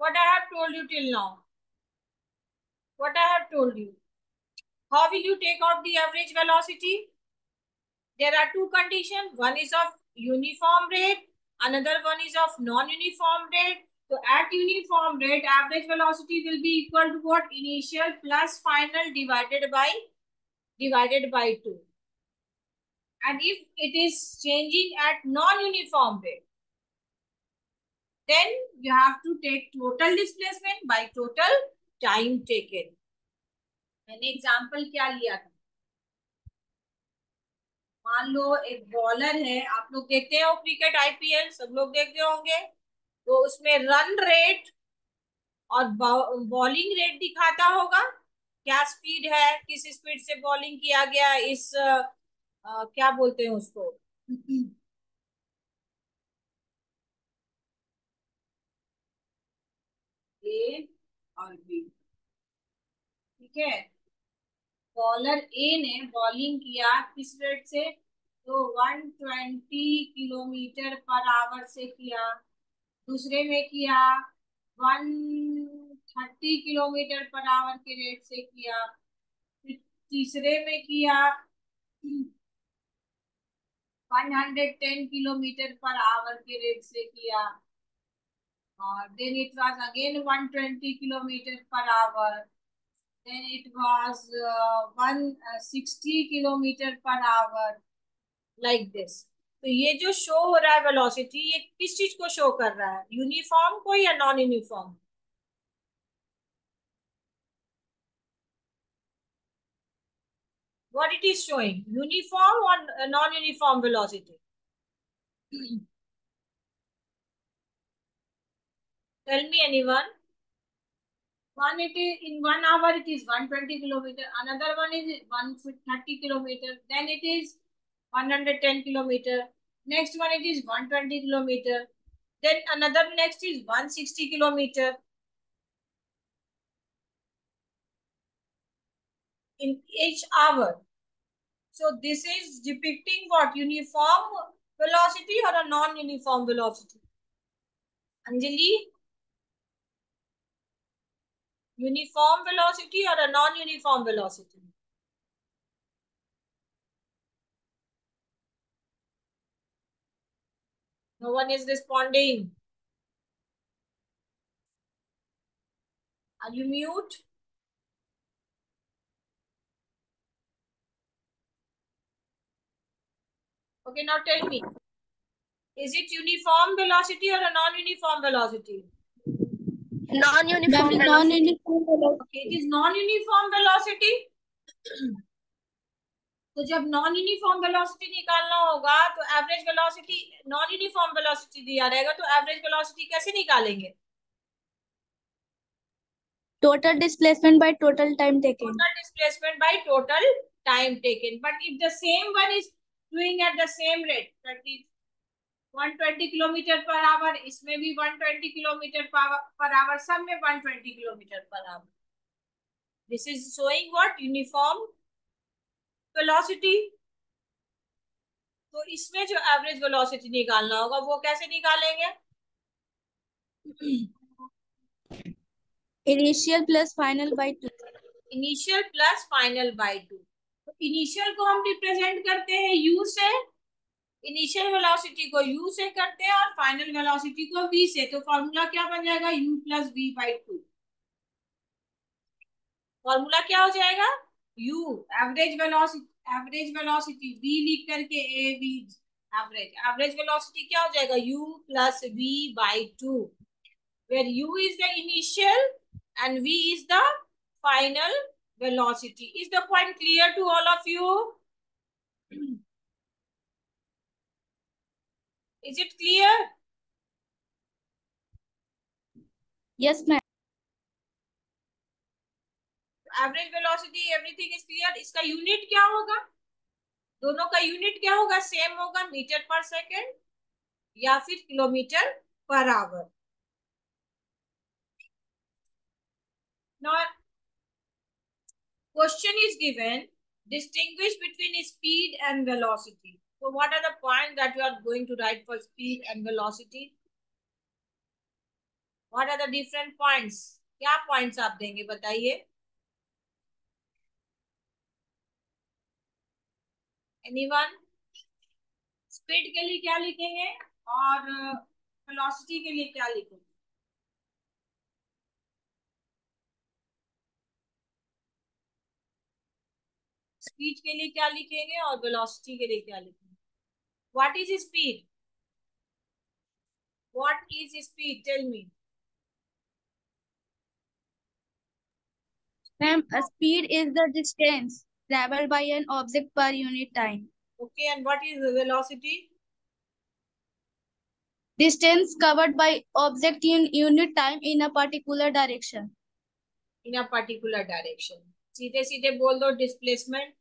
What I have told you till now? What I have told you? How will you take out the average velocity? There are two conditions. One is of uniform rate, another one is of non-uniform rate. So at uniform rate, average velocity will be equal to what? Initial plus final divided by 2. And if it is changing at non-uniform rate, then you have to take total displacement by total time taken. मैंने example क्या लिया था? मान लो एक bowler है, आप लोग देखते हो क्रिकेट आईपीएल, सब लोग देखते होंगे, तो उसमें रन रेट और बॉलिंग रेट दिखाता होगा, क्या स्पीड है, किस स्पीड से बॉलिंग किया गया, इस क्या बोलते हैं उसको, ए और बी। ठीक है, बॉलर ए ने बॉलिंग किया किस रेट से, तो 120 किलोमीटर पर आवर से किया। दूसरे में किया 130 किलोमीटर पर आवर के रेट से किया। फिर तीसरे में किया 110 किलोमीटर पर आवर के रेट से किया। और then it was again 120 kilometre per hour. Then it was 160 kilometre per hour, like this. तो ये जो शो हो रहा है वेलोसिटी, ये किस चीज को शो कर रहा है, यूनिफॉर्म को या non uniform? What it is showing, uniform or non-uniform velocity? Tell me anyone. One, it is in 1 hour it is 120 kilometer, another one is 130 kilometer, then it is 110 kilometer, next one it is 120 kilometer, then another next is 160 kilometer in each hour. So this is depicting what, uniform velocity or a non-uniform velocity? Anjali, uniform velocity or a non-uniform velocity? No one is responding. Are you mute? Okay, now tell me. Is it uniform velocity or a non-uniform velocity? Non-uniform velocity. Non-uniform velocity. Okay, it is non-uniform velocity. तो जब non uniform velocity निकालना होगा तो average velocity, non uniform velocity दिया रहेगा तो average velocity कैसे निकालेंगे? Total displacement by total time taken. Total displacement by total time taken. But if the same one is doing at the same rate, 120 kilometre per our, इसमें भी 120 kilometre per our, सब में 120 kilometre per our, this is showing what, uniform velocity. तो इसमें जो average velocity निकालना होगा वो कैसे निकालेंगे? Initial plus final by 2. Initial plus final by 2। तो इनिशियल को हम रिप्रेजेंट करते हैं यू से, इनिशियल वेलोसिटी को u से करते हैं और फाइनल वेलोसिटी को v से। तो फॉर्मूला क्या बन जाएगा, u plus v by 2। Formula क्या हो जाएगा, u एवरेज वेलोसिटी v लिख करके a v एवरेज वेलोसिटी क्या हो जाएगा, u plus v by 2, where u is the initial and v is the final velocity. Is the point clear to all of you? Is it clear? Yes, ma'am. Average velocity, everything is clear. इसका unit क्या होगा, दोनों का unit क्या होगा, same होगा, metre पर second या फिर kilometre per our. Now, question is given, distinguish between speed and velocity. So what are the points that you are going to write for speed and velocity? What are the different points? क्या points आप देंगे बताइए? Anyone? Speed के लिए क्या लिखेंगे और velocity के लिए क्या लिखेंगे? स्पीड के लिए क्या लिखेंगे और वेलोसिटी के लिए क्या लिखेंगे? What is speed? What is speed? Tell me. Ma'am, speed is the distance traveled by an object per unit time. Okay, and what is velocity? Distance covered by object in unit time in a particular direction. In a particular direction. सीधे सीधे बोल दो displacement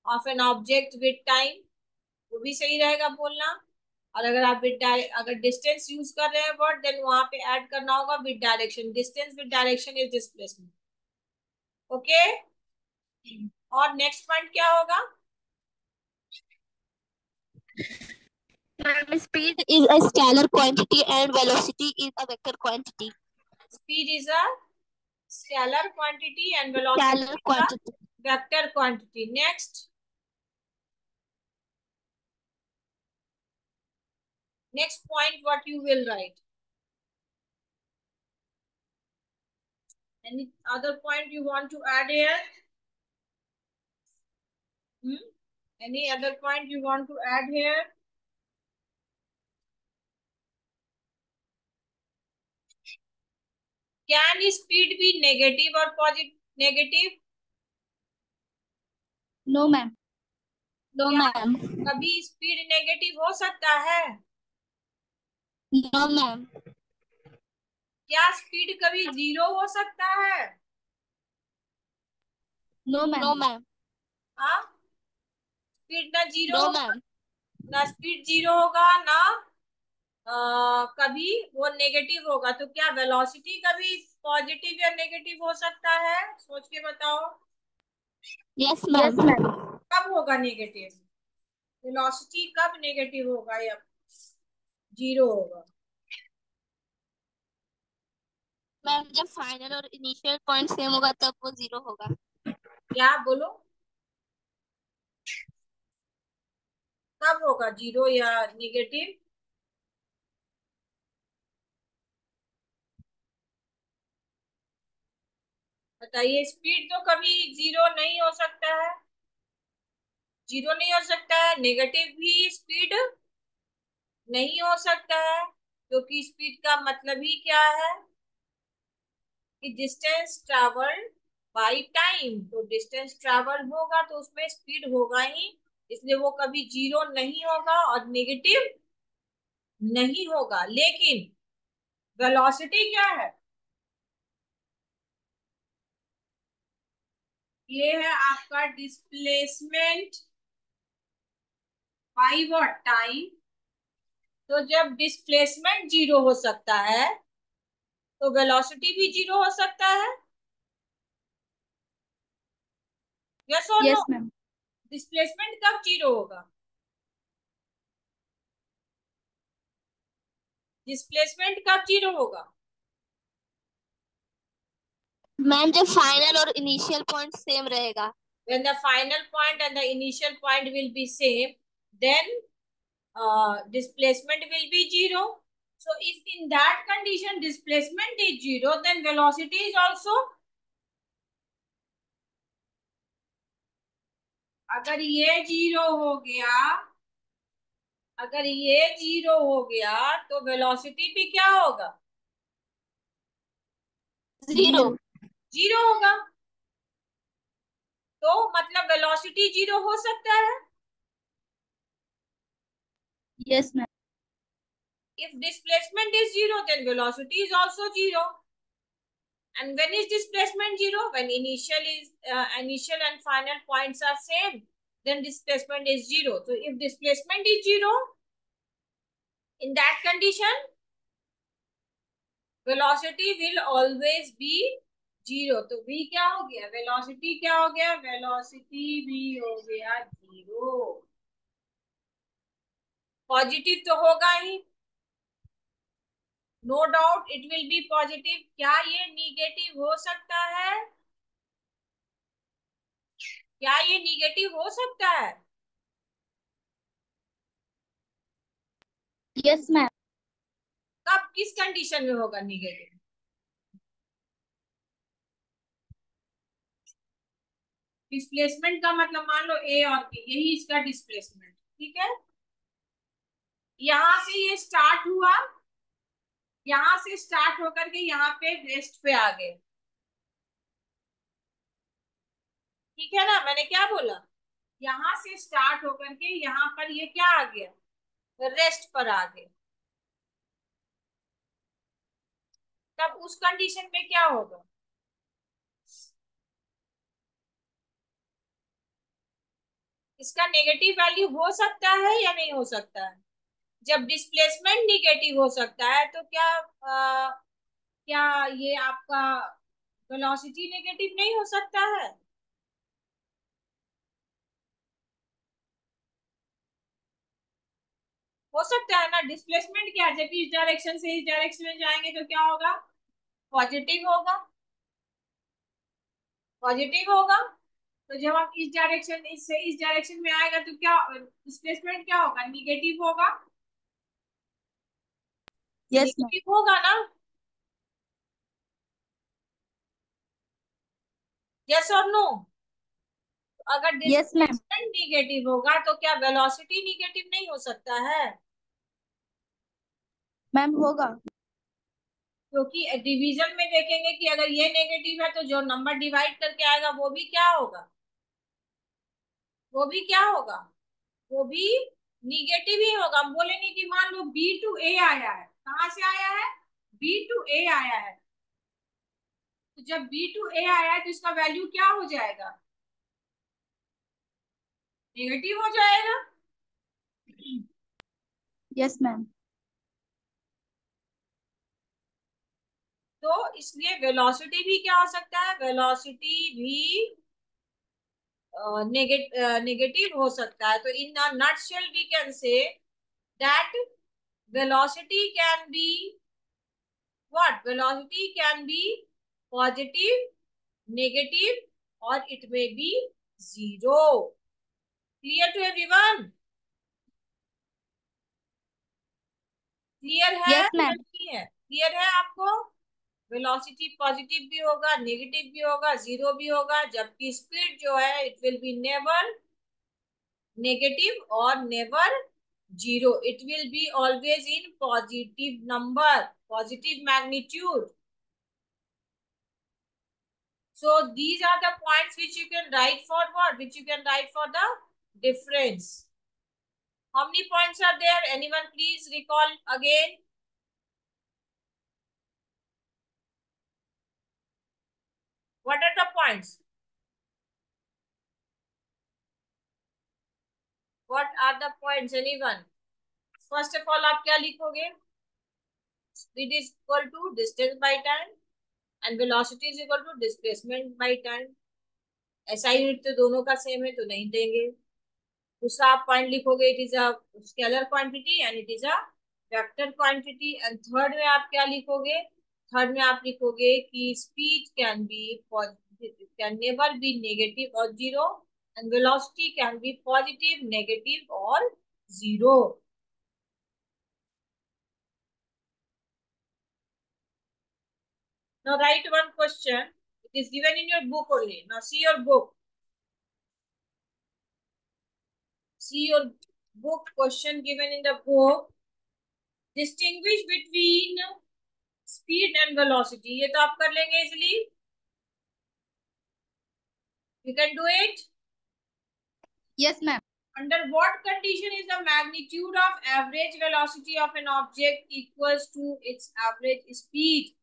of an object with time, वो भी सही रहेगा बोलना. और अगर आप अगर डिस्टेंस यूज कर रहे हैं वर्ड, देन वहां पे ऐड करना होगा with direction. Distance with direction is displacement. Okay. और नेक्स्ट पॉइंट क्या होगा? Speed is a scalar quantity and velocity is a vector quantity. Speed is a scalar quantity and velocity Scalar is quantity. a vector quantity. Next point, what you will write? Any other point you want to add here? Any other point you want to add here? Can speed be negative or positive? Negative? No, ma'am. No, क्या ma'am. कभी speed negative हो सकता है? No, ma'am. क्या speed कभी zero हो सकता है? No, ma'am. No, ma'am. हाँ, स्पीड ना जीरो No, होगा, ma'am. ना स्पीड जीरो होगा, ना कभी वो नेगेटिव होगा. तो क्या वेलोसिटी कभी पॉजिटिव या नेगेटिव हो सकता है? सोच के बताओ. Yes, Yes, ma'am. ma'am. कब होगा नेगेटिव? वेलोसिटी कब नेगेटिव होगा या जीरो होगा? मैम जब फाइनल और इनिशियल पॉइंट सेम होगा तब वो जीरो होगा. क्या बोलो? कब होगा जीरो या नेगेटिव? बताइए. स्पीड तो कभी जीरो नहीं हो सकता है. जीरो नहीं हो सकता है, नेगेटिव भी स्पीड नहीं हो सकता है, क्योंकि स्पीड का मतलब ही क्या है कि डिस्टेंस ट्रैवल्ड बाय टाइम. तो डिस्टेंस ट्रैवल होगा तो उसमें स्पीड होगा ही, इसलिए वो कभी जीरो नहीं होगा और नेगेटिव नहीं होगा. लेकिन वेलोसिटी क्या है? ये है आपका डिस्प्लेसमेंट बाय व्हाट टाइम. तो जब डिस्प्लेसमेंट जीरो हो सकता है तो वेलोसिटी भी जीरो हो सकता है. यस और नो? Yes, ma'am. डिस्प्लेसमेंट कब जीरो होगा? डिस्प्लेसमेंट कब जीरो होगा? मैम जब फाइनल और इनिशियल पॉइंट सेम रहेगा. When the final point and the initial point will be same, then displacement will be zero. So if in that condition displacement is zero, then velocity is also. अगर ये zero हो गया, अगर ये zero हो गया तो वेलोसिटी भी क्या होगा? जीरो. जीरो होगा. तो मतलब वेलोसिटी जीरो हो सकता है. Yes, ma'am. If displacement is zero, then velocity is also zero. And when is displacement zero? When initial and final points are same, then displacement is zero. So if displacement is zero, in that condition, velocity will always be zero. तो v क्या हो गया? Velocity क्या हो गया? Velocity भी हो गया जीरो. पॉजिटिव तो होगा ही. No doubt it will be positive. क्या ये निगेटिव हो सकता है? क्या ये निगेटिव हो सकता है? Yes, ma'am. कब, किस कंडीशन में होगा निगेटिव? डिस्प्लेसमेंट का मतलब मान लो ए और बी, यही इसका डिस्प्लेसमेंट, ठीक है। यहां से ये स्टार्ट हुआ, यहां से स्टार्ट होकर के यहाँ पे रेस्ट पे आ गए, ठीक है ना। मैंने क्या बोला, यहां से स्टार्ट होकर के यहाँ पर ये क्या आ गया, रेस्ट पर आ गए। तब उस कंडीशन में क्या होगा? इसका नेगेटिव वैल्यू हो सकता है या नहीं हो सकता है? जब डिस्प्लेसमेंट निगेटिव हो सकता है तो क्या ये आपका वेलोसिटी नेगेटिव नहीं हो सकता है? हो सकता है ना। डिस्प्लेसमेंट क्या है, जब इस डायरेक्शन से इस डायरेक्शन में जाएंगे तो क्या होगा, पॉजिटिव होगा, पॉजिटिव होगा। तो जब आप इस डायरेक्शन, इससे इस डायरेक्शन में आएगा तो क्या डिस्प्लेसमेंट क्या होगा, निगेटिव होगा, Yes, ma'am. निगेटिव होगा ना। यस और नो? अगर Yes, ma'am. डिस्प्लेसमेंट निगेटिव होगा तो क्या वेलोसिटी निगेटिव नहीं हो सकता है? Ma'am होगा. क्योंकि डिवीजन में देखेंगे कि अगर ये नेगेटिव है तो जो नंबर डिवाइड करके आएगा वो भी क्या होगा, वो भी क्या होगा, वो भी निगेटिव ही होगा। हम बोलेंगे कि मान लो बी टू ए आया है, कहां से आया है, बी टू ए आया है। तो जब बी टू ए आया है तो इसका वैल्यू क्या हो जाएगा, नेगेटिव हो जाएगा। Yes, ma'am. तो इसलिए वेलोसिटी भी क्या हो सकता है, वेलोसिटी भी नेगेटिव हो सकता है। तो in a nutshell we can say that velocity can be what, velocity can be positive, negative, or it may be zero. Clear to everyone? Clear है Yes, या ma'am. नहीं है? क्लियर है आपको? वेलोसिटी पॉजिटिव भी होगा, नेगेटिव भी होगा, जीरो भी होगा, जबकि स्पीड जो है it will be never negative और never zero, it will be always in positive number, positive magnitude. So these are the points which you can write for what? Which you can write for the difference. How many points are there? Anyone please recall again? What are the points? What are the points? Anyone? First of all, आप क्या लिखोगे? Speed is equal to distance by time and velocity is equal to displacement by time. SI unit तो दोनों का same है तो नहीं देंगे। दूसरा आप पॉइंट लिखोगे, it is a scalar quantity and it is a vector quantity. And third में आप क्या लिखोगे, थर्ड में आप लिखोगे कि speed can be can never be negative और zero and velocity can be positive, negative और zero. Now write one question. It is given in your book only. Now see your book. See your book, question given in the book. Distinguish between speed and velocity. ये तो आप कर लेंगे easily. You can do it. Yes, ma'am. Under what condition is the magnitude of average velocity of an object equals to its average speed?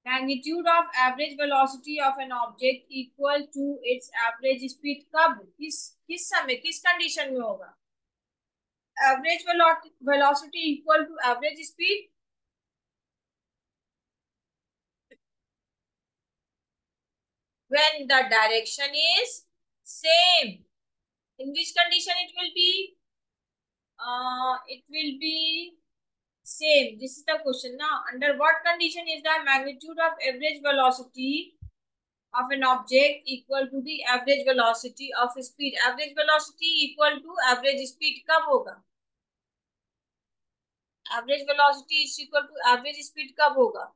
Magnitude of average velocity of an object equal to its average speed कब, किस समय, किस condition में होगा? Average velocity equal to average speed when the direction is same. In which condition it will be? It will be Same. This is the question now. Under what condition is the magnitude of average velocity of an object equal to the average velocity of speed? Average velocity equal to average speed कब होगा? Average velocity is equal to average speed कब होगा?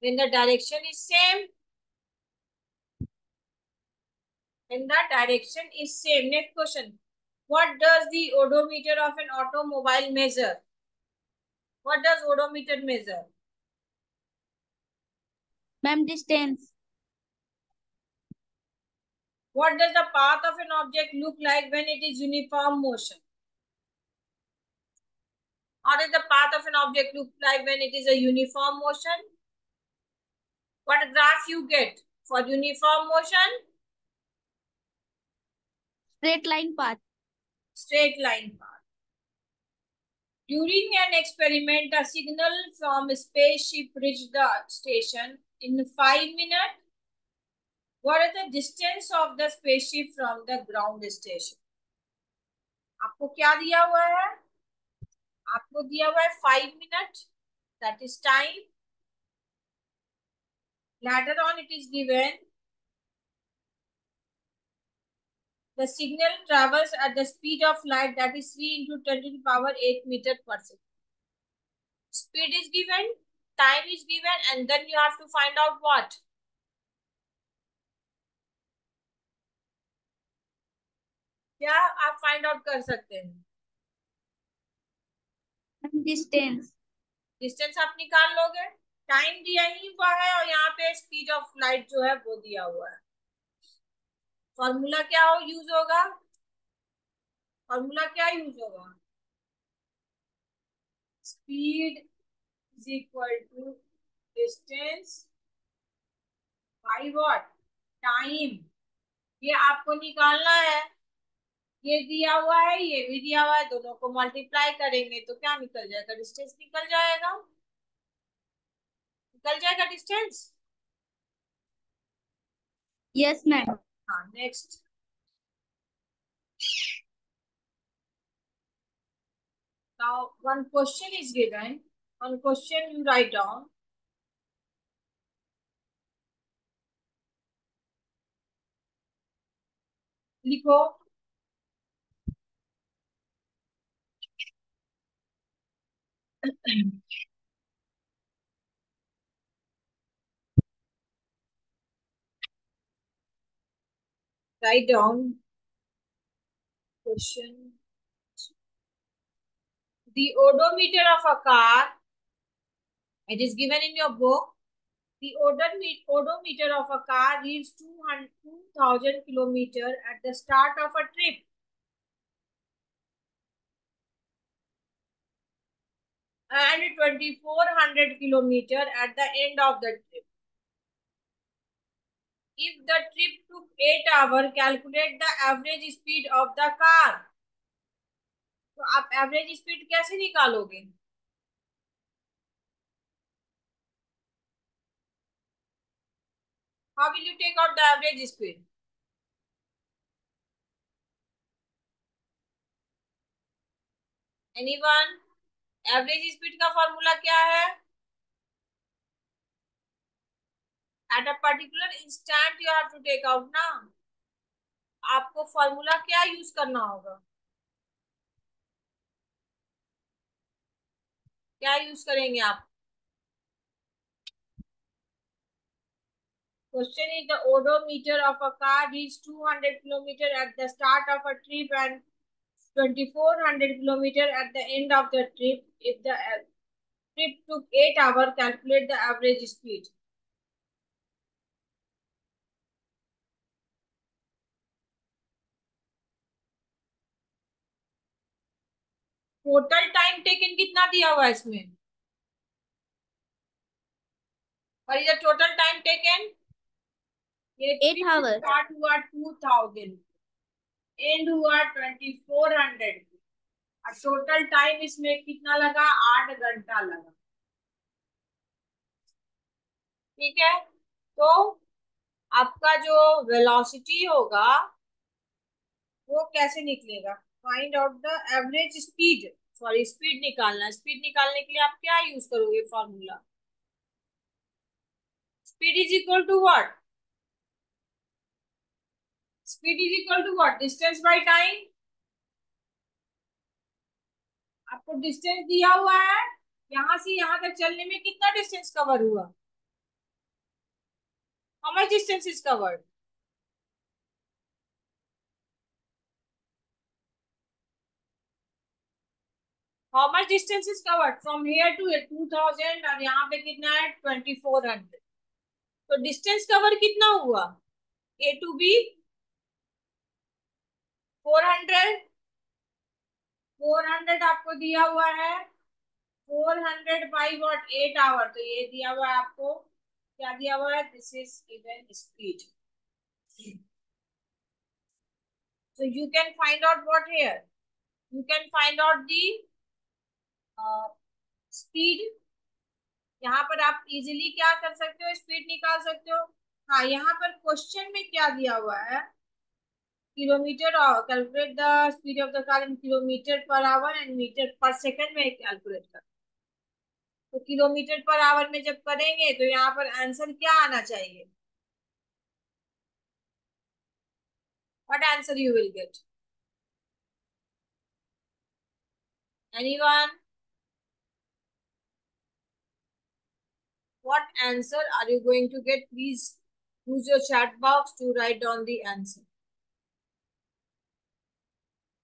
When the direction is same. When the direction is same. Next question. What does the odometer of an automobile measure? What does odometer measure? Ma'am, distance. What does the path of an object look like when it is uniform motion? How does the path of an object look like when it is a uniform motion? What graph you get for uniform motion? Straight line path. Straight line path. During an experiment, a signal from a spaceship reached the station in 5 minutes. What is the distance of the spaceship from the ground station? आपको क्या दिया हुआ है? आपको दिया हुआ है 5 minutes. That is time. Later on, it is given the signal travels at the speed of light, that is 3 into 10 to the power 8 meter per second. Speed is given, time is given, and then you have to find out what? क्या आप find out कर सकते हैं? Distance. Distance आप निकाल लोगे. Time दिया ही हुआ है और यहाँ पे स्पीड ऑफ लाइट जो है वो दिया हुआ है. फॉर्मूला क्या हो यूज होगा? फॉर्मूला क्या यूज होगा? Speed is equal to distance by what? Time. ये आपको निकालना है. ये दिया हुआ है, ये भी दिया हुआ है, दोनों को मल्टीप्लाई करेंगे तो क्या निकल जाएगा? डिस्टेंस निकल जाएगा. निकल जाएगा डिस्टेंस. Yes, ma'am. हाँ, next. Now, one question is given. One question you write down. लिखो. Write down question. The odometer of a car, it is given in your book. The odometer of a car reads 2,000 kilometers at the start of a trip. And 2,400 kilometers at the end of the trip. If the trip took 8 hours, calculate the average speed of the car. तो आप average speed कैसे निकालोगे? How will you take out the average speed? Anyone? Average speed का formula क्या है? At a particular instant you have to take out ना. आपको formula क्या यूज करना होगा? क्या यूज करेंगे आप? Question is the odometer of a car reaches 200 kilometers at the start of a trip and 2,400 kilometers at the end of the trip. If the trip took 8 hours, calculate the average speed. Total time taken कितना दिया हुआ है इसमें? और ये total time taken ये 8 hours. Start हुआ 2000, and हुआ 2400. और टोटल टाइम इसमें कितना लगा? 8 घंटा लगा. ठीक है. तो आपका जो वेलोसिटी होगा वो कैसे निकलेगा? Find out the average speed. Sorry, speed निकालना। स्पीड निकालने के लिए आप क्या यूज करोगे formula? Speed is equal to what? Speed is equal to what? Distance by time. आपको डिस्टेंस दिया हुआ है, यहां से यहां तक चलने में कितना डिस्टेंस कवर हुआ? How much distance is covered? How much distance is covered from here to 2000, और यहाँ पे कितना है 2400। तो डिस्टेंस कवर कितना हुआ? ए टू बी 400। 400 आपको दिया हुआ है, 400 बाई वॉट 8 आवर, तो ये दिया हुआ है आपको, क्या दिया हुआ है? This is given speed. So you can find out what here? You can find out the speed. यहाँ पर आप इजीली क्या कर सकते हो? स्पीड निकाल सकते हो। हाँ, यहाँ पर क्वेश्चन में क्या दिया हुआ है? Kilometre, calculate the speed of the car in kilometre per hour and metre per second में कैलकुलेट कर। तो किलोमीटर पर आवर में जब करेंगे तो यहाँ पर आंसर क्या आना चाहिए? What answer you will get? Anyone? What answer are you going to get? Please use your chat box to write down the answer.